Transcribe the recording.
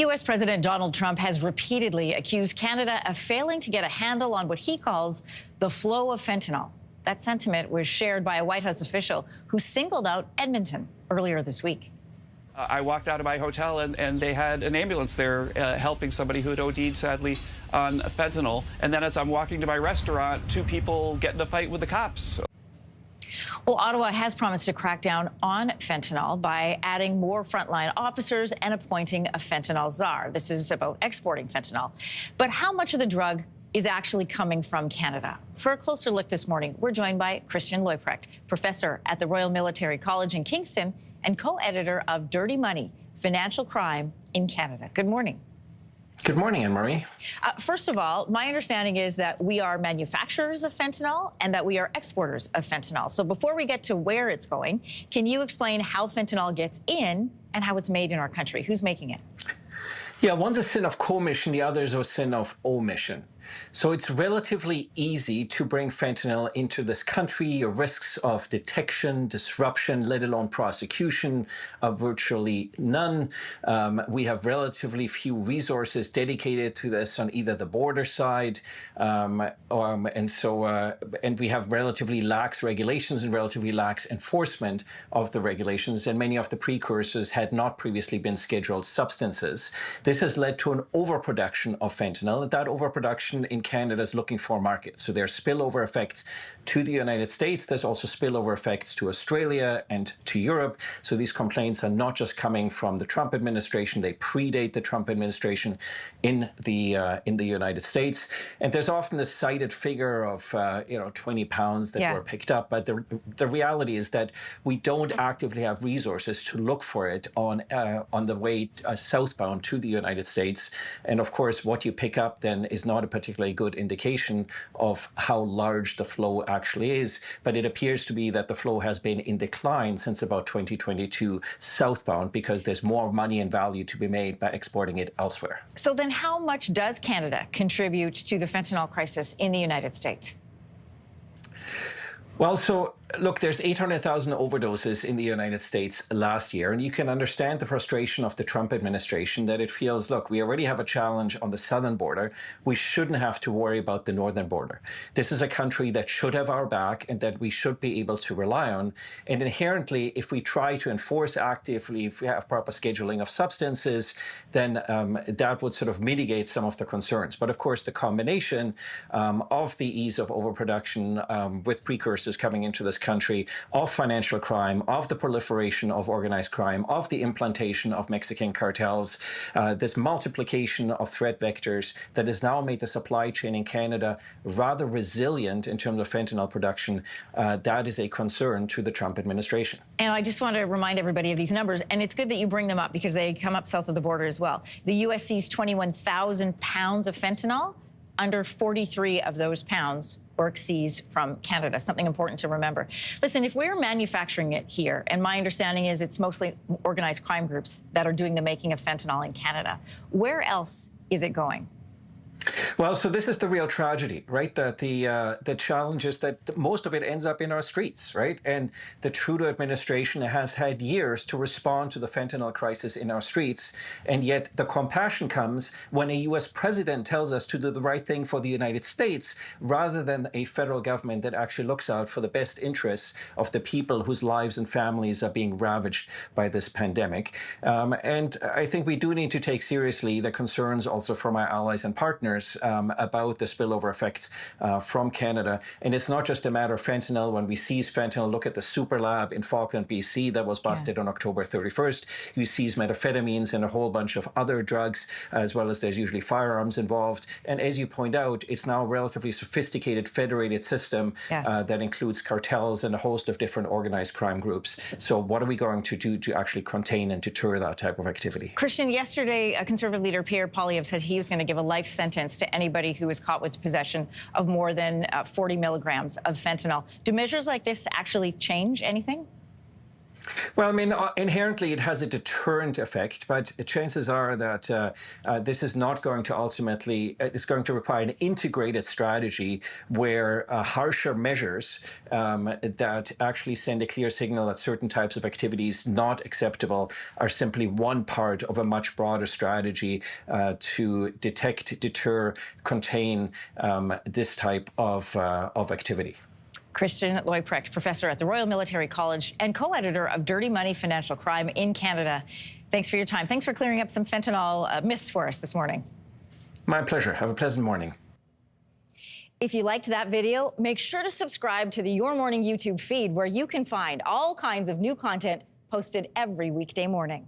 U.S. President Donald Trump has repeatedly accused Canada of failing to get a handle on what he calls the flow of fentanyl. That sentiment was shared by a White House official who singled out Edmonton earlier this week. I walked out of my hotel and they had an ambulance there helping somebody who had OD'd, sadly, on fentanyl. And then as I'm walking to my restaurant, two people get in a fight with the cops. Well, Ottawa has promised to crack down on fentanyl by adding more frontline officers and appointing a fentanyl czar. This is about exporting fentanyl. But how much of the drug is actually coming from Canada? For a closer look this morning, we're joined by Christian Leuprecht, professor at the Royal Military College in Kingston and co-editor of Dirty Money, Financial Crime in Canada. Good morning. Good morning, Anne-Marie. First of all, my understanding is that we are manufacturers of fentanyl and that we are exporters of fentanyl. So before we get to where it's going, can you explain how fentanyl gets in and how it's made in our country? Who's making it? Yeah, one's a sin of commission, the other is a sin of omission. So it's relatively easy to bring fentanyl into this country. Risks of detection, disruption, let alone prosecution, are virtually none. We have relatively few resources dedicated to this on either the border side, and we have relatively lax regulations and relatively lax enforcement of the regulations, and many of the precursors had not previously been scheduled substances. This has led to an overproduction of fentanyl, and that overproduction in Canada is looking for a market. So there's spillover effects to the United States. There's also spillover effects to Australia and to Europe. So these complaints are not just coming from the Trump administration. They predate the Trump administration in the United States. And there's often this cited figure of 20 pounds that were picked up. But the reality is that we don't actively have resources to look for it on the way southbound to the United States. And of course, what you pick up then is not a particularly good indication of how large the flow actually is. But it appears to be that the flow has been in decline since about 2022 southbound because there's more money and value to be made by exporting it elsewhere. So then how much does Canada contribute to the fentanyl crisis in the United States? Well, so look, there's 800,000 overdoses in the United States last year, and you can understand the frustration of the Trump administration that it feels, look, we already have a challenge on the southern border. We shouldn't have to worry about the northern border. This is a country that should have our back and that we should be able to rely on. And inherently, if we try to enforce actively, if we have proper scheduling of substances, then that would sort of mitigate some of the concerns. But of course, the combination of the ease of overproduction with precursors coming into this country, of financial crime, of the proliferation of organized crime, of the implantation of Mexican cartels, this multiplication of threat vectors that has now made the supply chain in Canada rather resilient in terms of fentanyl production, that is a concern to the Trump administration. And I just want to remind everybody of these numbers, and it's good that you bring them up because they come up south of the border as well. The U.S. seized 21,000 pounds of fentanyl. Under 43 of those pounds were seized from Canada, something important to remember. Listen, if we're manufacturing it here, and my understanding is it's mostly organized crime groups that are doing the making of fentanyl in Canada, where else is it going? Well, so this is the real tragedy, right? That the challenge is that most of it ends up in our streets, right? And the Trudeau administration has had years to respond to the fentanyl crisis in our streets. And yet the compassion comes when a U.S. president tells us to do the right thing for the United States, rather than a federal government that actually looks out for the best interests of the people whose lives and families are being ravaged by this pandemic. And I think we do need to take seriously the concerns also from our allies and partners about the spillover effects from Canada. And it's not just a matter of fentanyl. When we seize fentanyl, look at the super lab in Falkland, BC, that was busted on October 31st. You seize methamphetamines and a whole bunch of other drugs, as well as there's usually firearms involved. And as you point out, it's now a relatively sophisticated federated system that includes cartels and a host of different organized crime groups. So what are we going to do to actually contain and deter that type of activity? Christian, yesterday, Conservative leader Pierre Poilievre said he was going to give a life sentence to anybody who is caught with possession of more than 40 milligrams of fentanyl. Do measures like this actually change anything? Well, I mean, inherently it has a deterrent effect, but chances are that this is not going to ultimately, it's going to require an integrated strategy where harsher measures that actually send a clear signal that certain types of activities not acceptable are simply one part of a much broader strategy to detect, deter, contain this type of activity. Christian Leuprecht, professor at the Royal Military College and co-editor of Dirty Money Financial Crime in Canada. Thanks for your time. Thanks for clearing up some fentanyl myths for us this morning. My pleasure. Have a pleasant morning. If you liked that video, make sure to subscribe to the Your Morning YouTube feed, where you can find all kinds of new content posted every weekday morning.